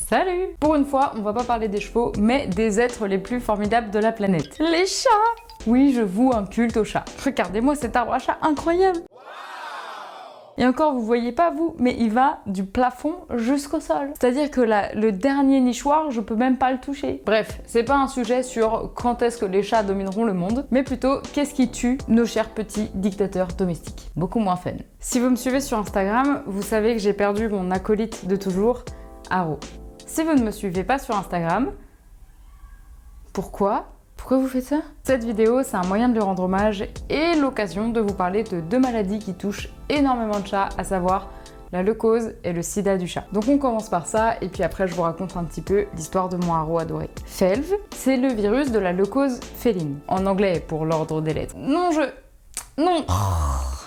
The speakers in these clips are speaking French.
Salut! Pour une fois, on va pas parler des chevaux, mais des êtres les plus formidables de la planète. Les chats! Oui, je voue un culte aux chats. Regardez-moi cet arbre à chat incroyable! Et encore, vous voyez pas vous, mais il va du plafond jusqu'au sol. C'est-à-dire que le dernier nichoir, je peux même pas le toucher. Bref, c'est pas un sujet sur quand est-ce que les chats domineront le monde, mais plutôt qu'est-ce qui tue nos chers petits dictateurs domestiques. Beaucoup moins fun. Si vous me suivez sur Instagram, vous savez que j'ai perdu mon acolyte de toujours, Haro. Si vous ne me suivez pas sur Instagram, pourquoi vous faites ça? Cette vidéo, c'est un moyen de lui rendre hommage et l'occasion de vous parler de deux maladies qui touchent énormément de chats, à savoir la leucose et le sida du chat. Donc on commence par ça et puis après je vous raconte un petit peu l'histoire de mon Haro adoré. FeLV, c'est le virus de la leucose féline. En anglais pour l'ordre des lettres. Non.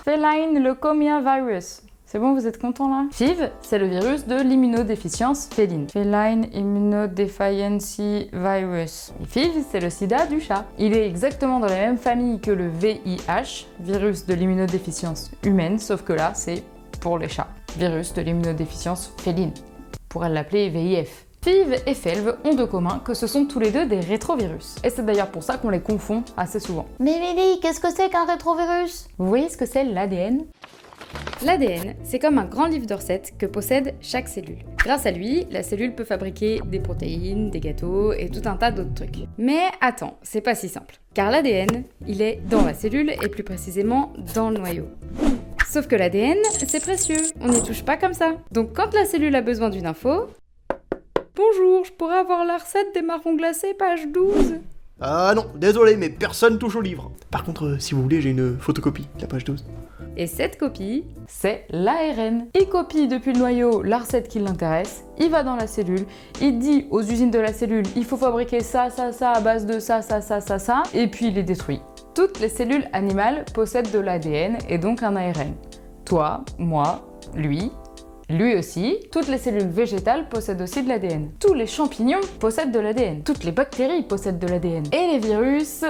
Feline Leukemia Virus. C'est bon, vous êtes contents là? FIV, c'est le virus de l'immunodéficience féline. Feline Immunodeficiency Virus. Et FIV, c'est le sida du chat. Il est exactement dans la même famille que le VIH, virus de l'immunodéficience humaine, sauf que là, c'est pour les chats. Virus de l'immunodéficience féline. On pourrait l'appeler VIF. FIV et FeLV ont de commun que ce sont tous les deux des rétrovirus. Et c'est d'ailleurs pour ça qu'on les confond assez souvent. Mais Mélie, qu'est-ce que c'est qu'un rétrovirus? Vous voyez ce que c'est l'ADN? L'ADN, c'est comme un grand livre de recettes que possède chaque cellule. Grâce à lui, la cellule peut fabriquer des protéines, des gâteaux et tout un tas d'autres trucs. Mais attends, c'est pas si simple. Car l'ADN, il est dans la cellule et plus précisément dans le noyau. Sauf que l'ADN, c'est précieux, on n'y touche pas comme ça. Donc quand la cellule a besoin d'une info... Bonjour, je pourrais avoir la recette des marrons glacés, page 12. Ah non, désolé, mais personne touche au livre. Par contre, si vous voulez, j'ai une photocopie de la page 12. Et cette copie, c'est l'ARN. Il copie depuis le noyau la recette qui l'intéresse, il va dans la cellule, il dit aux usines de la cellule, il faut fabriquer ça, à base de ça, et puis il les détruit. Toutes les cellules animales possèdent de l'ADN et donc un ARN. Toi, moi, lui aussi, toutes les cellules végétales possèdent aussi de l'ADN. Tous les champignons possèdent de l'ADN. Toutes les bactéries possèdent de l'ADN. Et les virus...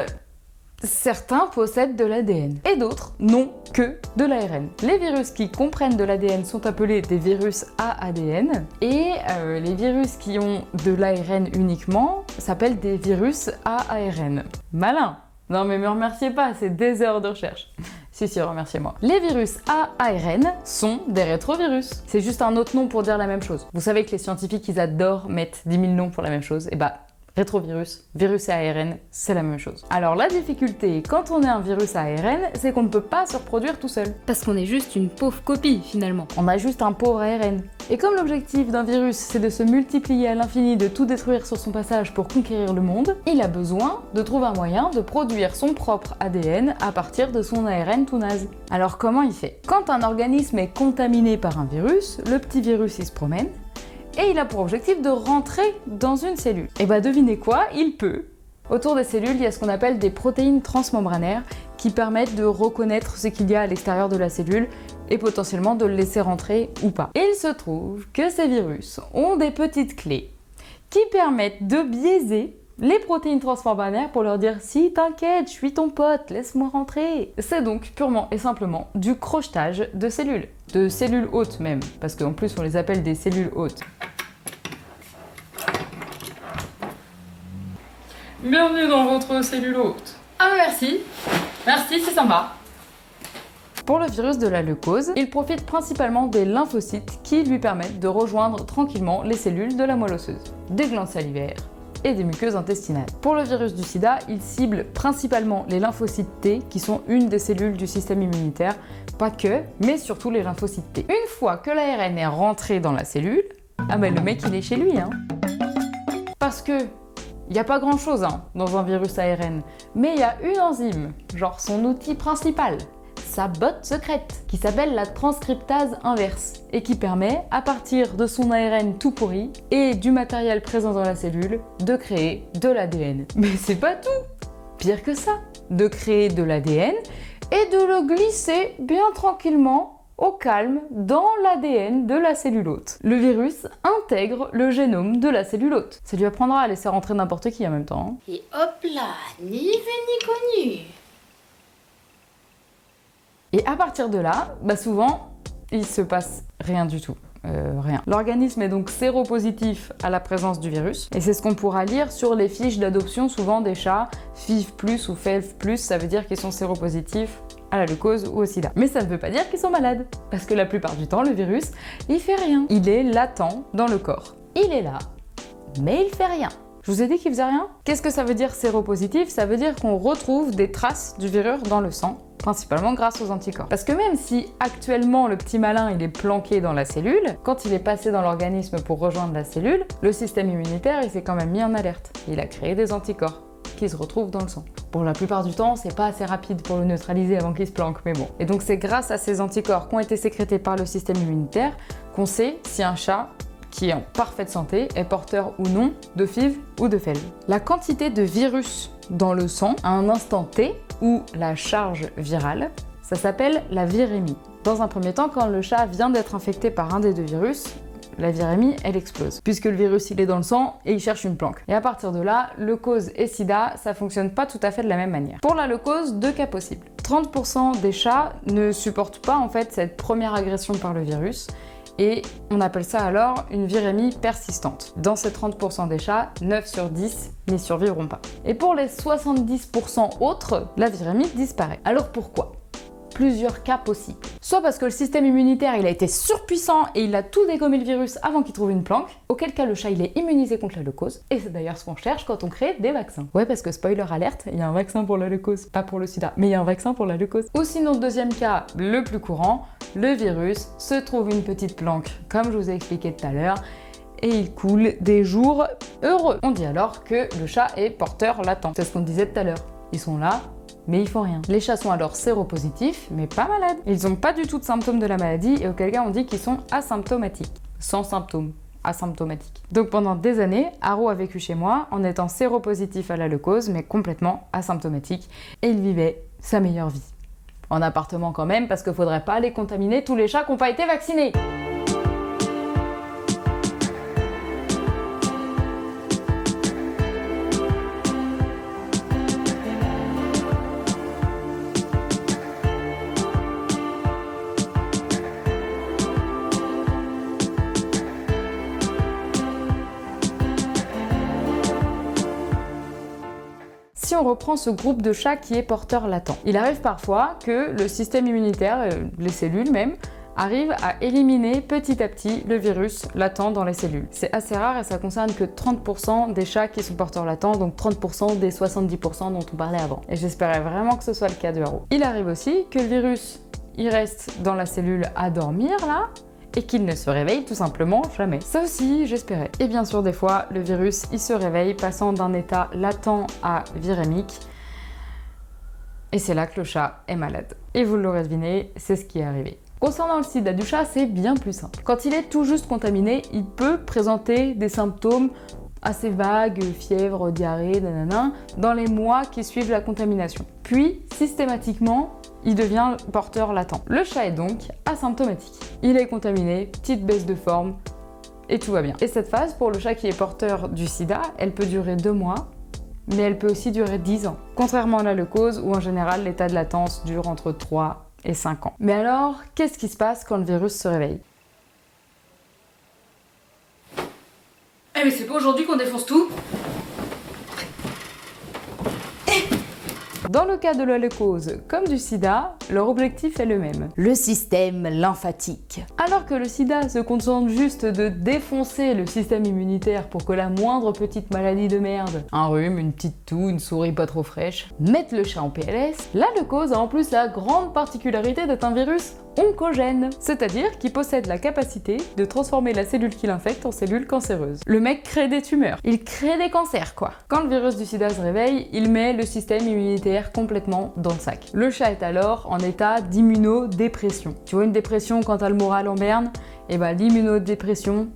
Certains possèdent de l'ADN et d'autres n'ont que de l'ARN. Les virus qui comprennent de l'ADN sont appelés des virus à ADN et les virus qui ont de l'ARN uniquement s'appellent des virus à ARN. Malin! Non mais me remerciez pas, c'est des heures de recherche. Si, remerciez-moi. Les virus à ARN sont des rétrovirus. C'est juste un autre nom pour dire la même chose. Vous savez que les scientifiques, ils adorent mettre 10 000 noms pour la même chose. Et bah, rétrovirus, virus à ARN, c'est la même chose. Alors la difficulté quand on est un virus à ARN, c'est qu'on ne peut pas se reproduire tout seul. parce qu'on est juste une pauvre copie finalement. On a juste un pauvre ARN. Et comme l'objectif d'un virus, c'est de se multiplier à l'infini, de tout détruire sur son passage pour conquérir le monde, il a besoin de trouver un moyen de produire son propre ADN à partir de son ARN tout naze. Alors comment il fait? Quand un organisme est contaminé par un virus, le petit virus il se promène, et il a pour objectif de rentrer dans une cellule. Et bah devinez quoi, il peut. Autour des cellules, il y a ce qu'on appelle des protéines transmembranaires qui permettent de reconnaître ce qu'il y a à l'extérieur de la cellule et potentiellement de le laisser rentrer ou pas. Et il se trouve que ces virus ont des petites clés qui permettent de biaiser les protéines transmembranaires pour leur dire « Si, t'inquiète, je suis ton pote, laisse-moi rentrer ». C'est donc purement et simplement du crochetage de cellules hôtes même, parce qu'en plus on les appelle des cellules hôtes. Bienvenue dans votre cellule hôte. Ah merci, c'est sympa. Pour le virus de la leucose, il profite principalement des lymphocytes qui lui permettent de rejoindre tranquillement les cellules de la moelle osseuse, des glandes salivaires et des muqueuses intestinales. Pour le virus du sida, il cible principalement les lymphocytes T, qui sont une des cellules du système immunitaire, pas que, mais surtout les lymphocytes T. Une fois que l'ARN est rentré dans la cellule, ah ben le mec il est chez lui, hein. Parce que il n'y a pas grand chose dans un virus ARN, mais il y a une enzyme, genre son outil principal, sa botte secrète, qui s'appelle la transcriptase inverse, et qui permet, à partir de son ARN tout pourri, et du matériel présent dans la cellule, de créer de l'ADN. Mais c'est pas tout! Pire que ça, de créer de l'ADN et de le glisser bien tranquillement au calme dans l'ADN de la cellule hôte. Le virus intègre le génome de la cellule hôte. Ça lui apprendra à laisser rentrer n'importe qui en même temps. Et hop là, ni vu ni connu. Et à partir de là, souvent, il se passe rien du tout. rien. L'organisme est donc séropositif à la présence du virus, et c'est ce qu'on pourra lire sur les fiches d'adoption souvent des chats, FIV+, ou FEV+, ça veut dire qu'ils sont séropositifs à la leucose ou au sida. Mais ça ne veut pas dire qu'ils sont malades, parce que la plupart du temps, le virus, il fait rien. Il est latent dans le corps. Il est là, mais il fait rien. Je vous ai dit qu'il faisait rien? Qu'est-ce que ça veut dire séropositif? Ça veut dire qu'on retrouve des traces du virus dans le sang, principalement grâce aux anticorps. Parce que même si actuellement le petit malin il est planqué dans la cellule, quand il est passé dans l'organisme pour rejoindre la cellule, le système immunitaire il s'est quand même mis en alerte. Il a créé des anticorps qui se retrouvent dans le sang. Pour la plupart du temps, c'est pas assez rapide pour le neutraliser avant qu'il se planque, mais bon. Et donc c'est grâce à ces anticorps qui ont été sécrétés par le système immunitaire qu'on sait si un chat qui est en parfaite santé est porteur ou non de FIV ou de FELV. La quantité de virus dans le sang à un instant T, ou la charge virale, ça s'appelle la virémie. Dans un premier temps, quand le chat vient d'être infecté par un des deux virus, la virémie, elle explose. Puisque le virus, il est dans le sang et il cherche une planque. Et à partir de là, leucose et sida, ça fonctionne pas tout à fait de la même manière. Pour la leucose, deux cas possibles. 30% des chats ne supportent pas en fait cette première agression par le virus, et on appelle ça alors une virémie persistante. Dans ces 30% des chats, 9 sur 10 n'y survivront pas. Et pour les 70% autres, la virémie disparaît. Alors pourquoi ? Plusieurs cas possibles. Soit parce que le système immunitaire il a été surpuissant et il a tout dégommé le virus avant qu'il trouve une planque, auquel cas le chat il est immunisé contre la leucose, et c'est d'ailleurs ce qu'on cherche quand on crée des vaccins. Ouais, parce que spoiler alerte, il y a un vaccin pour la leucose, pas pour le sida, mais il y a un vaccin pour la leucose. Ou sinon, deuxième cas, le plus courant, le virus se trouve une petite planque, comme je vous ai expliqué tout à l'heure, et il coule des jours heureux. On dit alors que le chat est porteur latent. C'est ce qu'on disait tout à l'heure. Ils sont là, mais ils font rien. Les chats sont alors séropositifs, mais pas malades. Ils n'ont pas du tout de symptômes de la maladie, et auquel cas on dit qu'ils sont asymptomatiques. Sans symptômes. Asymptomatiques. Donc pendant des années, Haro a vécu chez moi en étant séropositif à la leucose, mais complètement asymptomatique, et il vivait sa meilleure vie. En appartement quand même, parce qu'il faudrait pas aller contaminer tous les chats qui n'ont pas été vaccinés. Si on reprend ce groupe de chats qui est porteur latent, il arrive parfois que le système immunitaire, les cellules même, arrivent à éliminer petit à petit le virus latent dans les cellules. C'est assez rare et ça concerne que 30% des chats qui sont porteurs latents, donc 30% des 70% dont on parlait avant. Et j'espérais vraiment que ce soit le cas de Haro. Il arrive aussi que le virus, il reste dans la cellule à dormir là, et qu'il ne se réveille tout simplement jamais. Ça aussi, j'espérais. Et bien sûr, des fois, le virus, il se réveille, passant d'un état latent à virémique. Et c'est là que le chat est malade. Et vous l'aurez deviné, c'est ce qui est arrivé. Concernant le sida du chat, c'est bien plus simple. Quand il est tout juste contaminé, il peut présenter des symptômes assez vagues, fièvre, diarrhée, nanana, dans les mois qui suivent la contamination. Puis, systématiquement, il devient porteur latent. Le chat est donc asymptomatique. Il est contaminé, petite baisse de forme, et tout va bien. Et cette phase, pour le chat qui est porteur du sida, elle peut durer 2 mois, mais elle peut aussi durer 10 ans. Contrairement à la leucose, où en général l'état de latence dure entre 3 et 5 ans. Mais alors, qu'est-ce qui se passe quand le virus se réveille ? Eh mais c'est pas aujourd'hui qu'on défonce tout. Dans le cas de la leucose comme du sida, leur objectif est le même. Le système lymphatique. Alors que le sida se contente juste de défoncer le système immunitaire pour que la moindre petite maladie de merde, un rhume, une petite toux, une souris pas trop fraîche, mette le chat en PLS, la leucose a en plus la grande particularité d'être un virus oncogène, c'est-à-dire qui possède la capacité de transformer la cellule qui l'infecte en cellule cancéreuse. Le mec crée des tumeurs, il crée des cancers quoi. Quand le virus du sida se réveille, il met le système immunitaire complètement dans le sac. Le chat est alors en état d'immunodépression. Tu vois une dépression quand t'as le moral en berne ? Et bah l'immunodépression,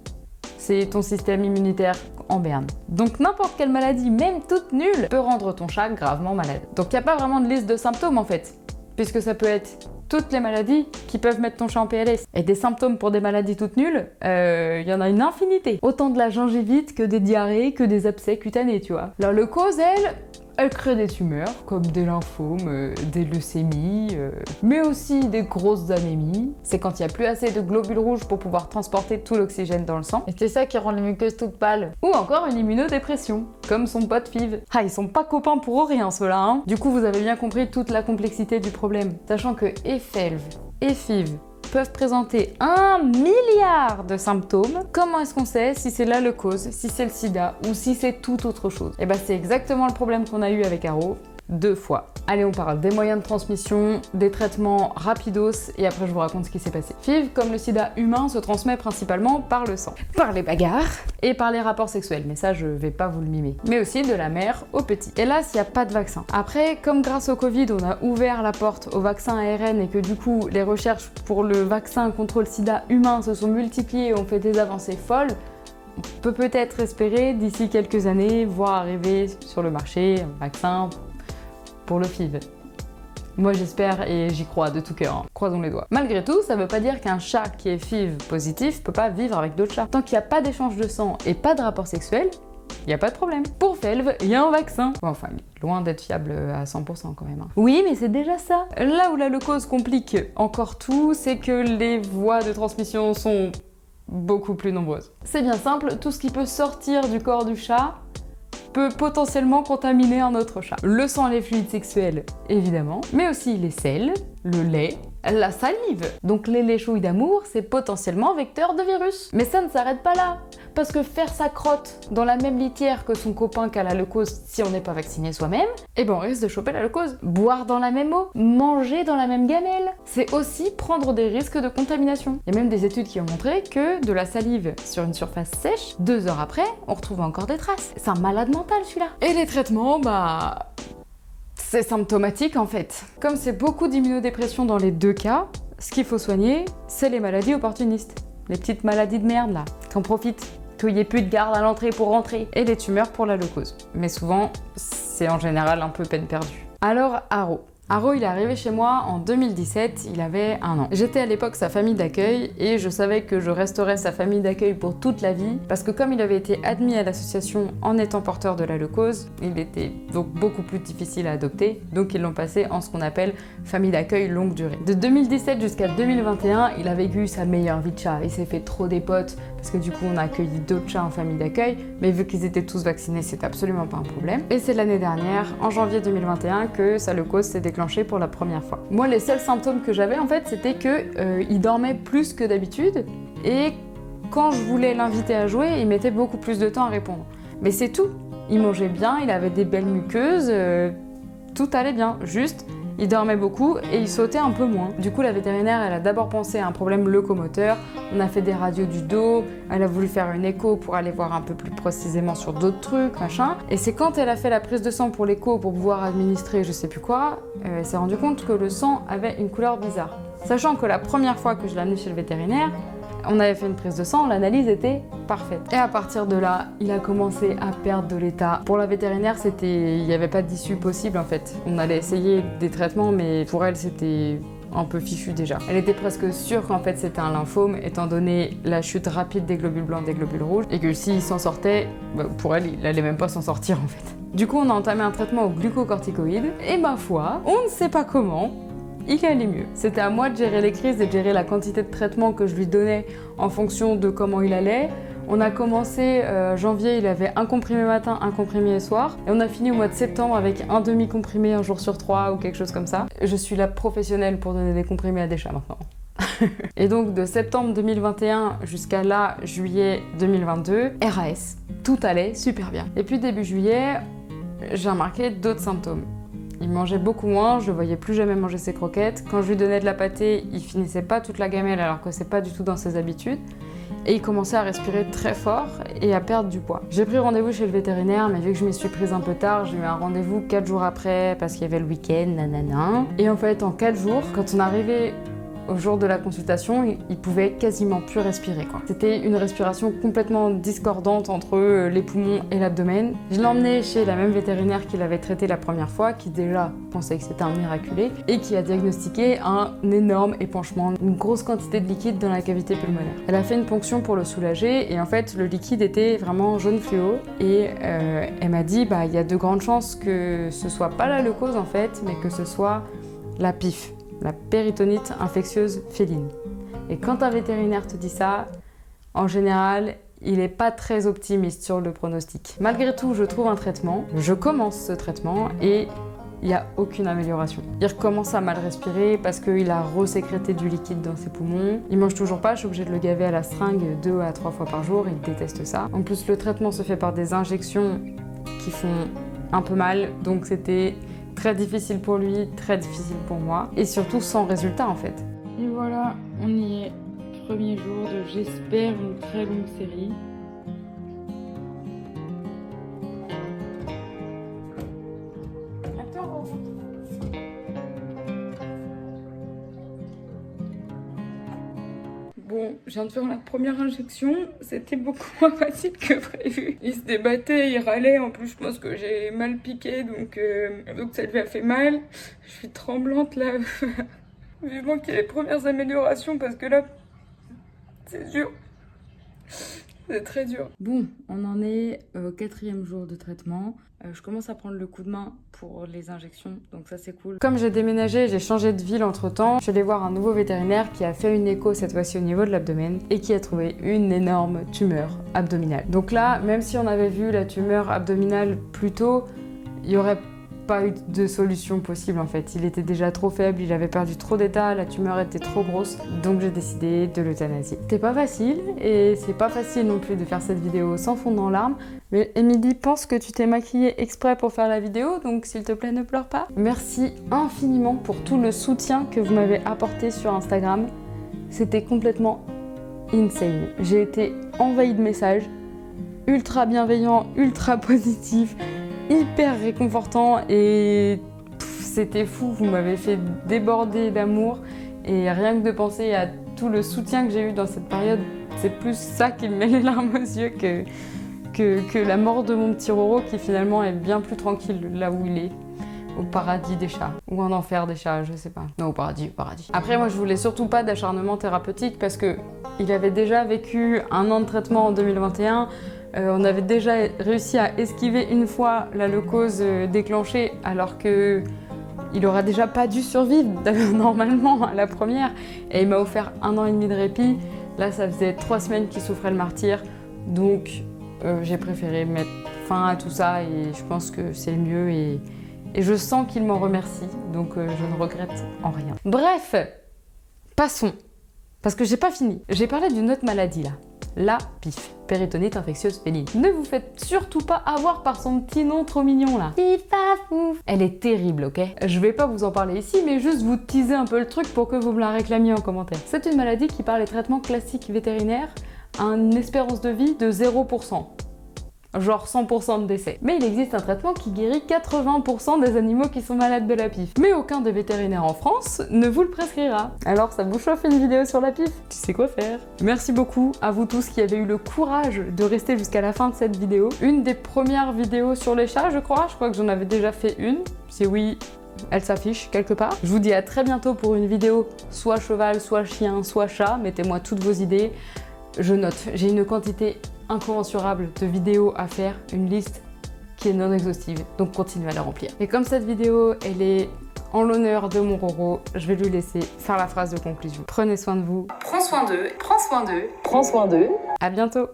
c'est ton système immunitaire en berne. Donc n'importe quelle maladie, même toute nulle, peut rendre ton chat gravement malade. Donc il n'y a pas vraiment de liste de symptômes en fait, puisque ça peut être toutes les maladies qui peuvent mettre ton chat en PLS. Et des symptômes pour des maladies toutes nulles, il y en a une infinité. Autant de la gingivite que des diarrhées, que des abcès cutanés, tu vois. La leucose, elle, Elle crée des tumeurs, comme des lymphomes, des leucémies, mais aussi des grosses anémies. C'est quand il n'y a plus assez de globules rouges pour pouvoir transporter tout l'oxygène dans le sang. Et c'est ça qui rend les muqueuses toutes pâles. Ou encore une immunodépression, comme son pote Fiv. Ah, ils sont pas copains pour rien, ceux-là, hein. Du coup, vous avez bien compris toute la complexité du problème. Sachant que Felv et Fiv peuvent présenter 1 milliard de symptômes. Comment est-ce qu'on sait si c'est la leucose, si c'est le sida ou si c'est toute autre chose? Et bah c'est exactement le problème qu'on a eu avec Aro. 2 fois. Allez, on parle des moyens de transmission, des traitements rapidos et après je vous raconte ce qui s'est passé. FIV, comme le sida humain, se transmet principalement par le sang, par les bagarres et par les rapports sexuels, mais ça je vais pas vous le mimer. Mais aussi de la mère au petit. Hélas, il n'y a pas de vaccin. Après, comme grâce au Covid, on a ouvert la porte au vaccin ARN et que du coup les recherches pour le vaccin contre le sida humain se sont multipliées et ont fait des avancées folles, on peut peut-être espérer d'ici quelques années voir arriver sur le marché un vaccin pour le FIV. Moi j'espère et j'y crois de tout cœur, hein. Croisons les doigts. Malgré tout, ça veut pas dire qu'un chat qui est FIV positif peut pas vivre avec d'autres chats. Tant qu'il n'y a pas d'échange de sang et pas de rapport sexuel, il n'y a pas de problème. Pour Felv, il y a un vaccin. Bon, enfin, loin d'être fiable à 100% quand même, hein. Oui, mais c'est déjà ça. Là où la leucose complique encore tout, c'est que les voies de transmission sont beaucoup plus nombreuses. C'est bien simple, tout ce qui peut sortir du corps du chat peut potentiellement contaminer un autre chat. Le sang et les fluides sexuels, évidemment, mais aussi les selles, le lait, la salive. Donc les laits chauds d'amour, c'est potentiellement vecteur de virus. Mais ça ne s'arrête pas là, parce que faire sa crotte dans la même litière que son copain qui a la leucose si on n'est pas vacciné soi-même, eh ben on risque de choper la leucose. Boire dans la même eau, manger dans la même gamelle, c'est aussi prendre des risques de contamination. Il y a même des études qui ont montré que de la salive sur une surface sèche, 2 heures après, on retrouve encore des traces. C'est un malade mental celui-là. Et les traitements, bah... c'est symptomatique en fait. Comme c'est beaucoup d'immunodépression dans les deux cas, ce qu'il faut soigner, c'est les maladies opportunistes. Les petites maladies de merde là, qu'on profite, qu'il n'y ait plus de garde à l'entrée pour rentrer. Et les tumeurs pour la leucose. Mais souvent, c'est en général un peu peine perdue. Alors, Aro. Aro, il est arrivé chez moi en 2017, il avait 1 an. J'étais à l'époque sa famille d'accueil et je savais que je resterais sa famille d'accueil pour toute la vie parce que comme il avait été admis à l'association en étant porteur de la leucose, il était donc beaucoup plus difficile à adopter, donc ils l'ont passé en ce qu'on appelle famille d'accueil longue durée. De 2017 jusqu'à 2021, il a vécu sa meilleure vie de chat, il s'est fait trop des potes parce que du coup on a accueilli d'autres chats en famille d'accueil, mais vu qu'ils étaient tous vaccinés, c'est absolument pas un problème. Et c'est l'année dernière, en janvier 2021, que sa leucose s'est déclenchée pour la première fois. Moi, les seuls symptômes que j'avais en fait, c'était que il dormait plus que d'habitude et quand je voulais l'inviter à jouer, il mettait beaucoup plus de temps à répondre. Mais c'est tout. Il mangeait bien, il avait des belles muqueuses, tout allait bien. Juste, il dormait beaucoup et il sautait un peu moins. Du coup, la vétérinaire, elle a d'abord pensé à un problème locomoteur. On a fait des radios du dos, elle a voulu faire une écho pour aller voir un peu plus précisément sur d'autres trucs, machin. Et c'est quand elle a fait la prise de sang pour l'écho pour pouvoir administrer je sais plus quoi, elle s'est rendue compte que le sang avait une couleur bizarre. Sachant que la première fois que je l'ai amené chez le vétérinaire, on avait fait une prise de sang, l'analyse était parfaite. Et à partir de là, il a commencé à perdre de l'état. Pour la vétérinaire, il n'y avait pas d'issue possible en fait. On allait essayer des traitements, mais pour elle, c'était un peu fichu déjà. Elle était presque sûre qu'en fait c'était un lymphome, étant donné la chute rapide des globules blancs, des globules rouges, et que s'il s'en sortait, pour elle, il allait même pas s'en sortir en fait. Du coup, on a entamé un traitement au glucocorticoïde, et ma foi, on ne sait pas comment, il allait mieux. C'était à moi de gérer les crises et de gérer la quantité de traitement que je lui donnais en fonction de comment il allait. On a commencé janvier, il avait un comprimé matin, un comprimé soir. Et on a fini au mois de septembre avec un demi-comprimé un jour sur 3 ou quelque chose comme ça. Je suis la professionnelle pour donner des comprimés à des chats maintenant. Et donc de septembre 2021 jusqu'à là, juillet 2022, RAS. Tout allait super bien. Et puis début juillet, j'ai remarqué d'autres symptômes. Il mangeait beaucoup moins, je le voyais plus jamais manger ses croquettes. Quand je lui donnais de la pâtée, il finissait pas toute la gamelle alors que c'est pas du tout dans ses habitudes. Et il commençait à respirer très fort et à perdre du poids. J'ai pris rendez-vous chez le vétérinaire, mais vu que je m'y suis prise un peu tard, j'ai eu un rendez-vous 4 jours après parce qu'il y avait le week-end, nanana. Et en fait, en 4 jours, quand on arrivait au jour de la consultation, il pouvait quasiment plus respirer, quoi. C'était une respiration complètement discordante entre les poumons et l'abdomen. Je l'ai emmené chez la même vétérinaire qui l'avait traité la première fois, qui déjà pensait que c'était un miraculé, et qui a diagnostiqué un énorme épanchement, une grosse quantité de liquide dans la cavité pulmonaire. Elle a fait une ponction pour le soulager, et en fait, le liquide était vraiment jaune fluo, et elle m'a dit, bah, il y a de grandes chances que ce soit pas la leucose en fait, mais que ce soit la PIF, la péritonite infectieuse féline. Et quand un vétérinaire te dit ça, en général, il n'est pas très optimiste sur le pronostic. Malgré tout, je trouve un traitement, je commence ce traitement et il n'y a aucune amélioration. Il recommence à mal respirer parce qu'il a resécrété du liquide dans ses poumons. Il mange toujours pas, je suis obligée de le gaver à la seringue 2 à 3 fois par jour, il déteste ça. En plus, le traitement se fait par des injections qui font un peu mal, donc c'était très difficile pour lui, très difficile pour moi, et surtout sans résultat en fait. Et voilà, on y est. Premier jour de, j'espère, une très longue série. Attends. Bon, je viens de faire la première injection, c'était beaucoup moins facile que prévu. Il se débattait, il râlait, en plus je pense que j'ai mal piqué, donc ça lui a fait mal. Je suis tremblante là. Vivement qu'il y ait les premières améliorations parce que là, c'est dur. C'est très dur. Bon, on en est au 4e jour de traitement. Je commence à prendre le coup de main pour les injections, donc ça c'est cool. Comme j'ai déménagé, j'ai changé de ville entre temps, je suis allée voir un nouveau vétérinaire qui a fait une écho cette fois-ci au niveau de l'abdomen et qui a trouvé une énorme tumeur abdominale. Donc là, même si on avait vu la tumeur abdominale plus tôt, il n'y aurait pas eu de solution possible en fait. Il était déjà trop faible, il avait perdu trop d'état, la tumeur était trop grosse, donc j'ai décidé de l'euthanasier. C'était pas facile et c'est pas facile non plus de faire cette vidéo sans fondre en larmes, mais Émilie pense que tu t'es maquillée exprès pour faire la vidéo, donc s'il te plaît ne pleure pas. Merci infiniment pour tout le soutien que vous m'avez apporté sur Instagram, c'était complètement insane. J'ai été envahie de messages, ultra bienveillants, ultra positifs, hyper réconfortant et c'était fou, vous m'avez fait déborder d'amour et rien que de penser à tout le soutien que j'ai eu dans cette période, c'est plus ça qui me met les larmes aux yeux que la mort de mon petit Roro qui finalement est bien plus tranquille là où il est, au paradis des chats ou en enfer des chats, je sais pas. Non, au paradis, au paradis. Après moi je voulais surtout pas d'acharnement thérapeutique parce que il avait déjà vécu 1 an de traitement en 2021. On avait déjà réussi à esquiver une fois la leucose déclenchée alors que il aurait déjà pas dû survivre normalement à la première et il m'a offert 1 an et demi de répit. Là ça faisait 3 semaines qu'il souffrait le martyre donc j'ai préféré mettre fin à tout ça et je pense que c'est le mieux et je sens qu'il m'en remercie donc je ne regrette en rien. Bref, passons parce que j'ai pas fini. J'ai parlé d'une autre maladie là. La PIF, péritonite infectieuse féline. Ne vous faites surtout pas avoir par son petit nom trop mignon là. Pif paf pouf. Elle est terrible, ok? Je vais pas vous en parler ici, mais juste vous teaser un peu le truc pour que vous me la réclamiez en commentaire. C'est une maladie qui par les traitements classiques vétérinaires a une espérance de vie de 0%. Genre 100% de décès. Mais il existe un traitement qui guérit 80% des animaux qui sont malades de la PIF. Mais aucun des vétérinaires en France ne vous le prescrira. Alors ça vous chauffe une vidéo sur la PIF? Tu sais quoi faire. Merci beaucoup à vous tous qui avez eu le courage de rester jusqu'à la fin de cette vidéo. Une des premières vidéos sur les chats, je crois que j'en avais déjà fait une. Si oui, elle s'affiche quelque part. Je vous dis à très bientôt pour une vidéo soit cheval, soit chien, soit chat. Mettez-moi toutes vos idées. Je note, j'ai une quantité incommensurable de vidéos à faire, une liste qui est non exhaustive, donc continuez à la remplir. Et comme cette vidéo, elle est en l'honneur de mon Roro, je vais lui laisser faire la phrase de conclusion. Prenez soin de vous. Prends soin d'eux. Prends soin d'eux. Prends soin d'eux. À bientôt.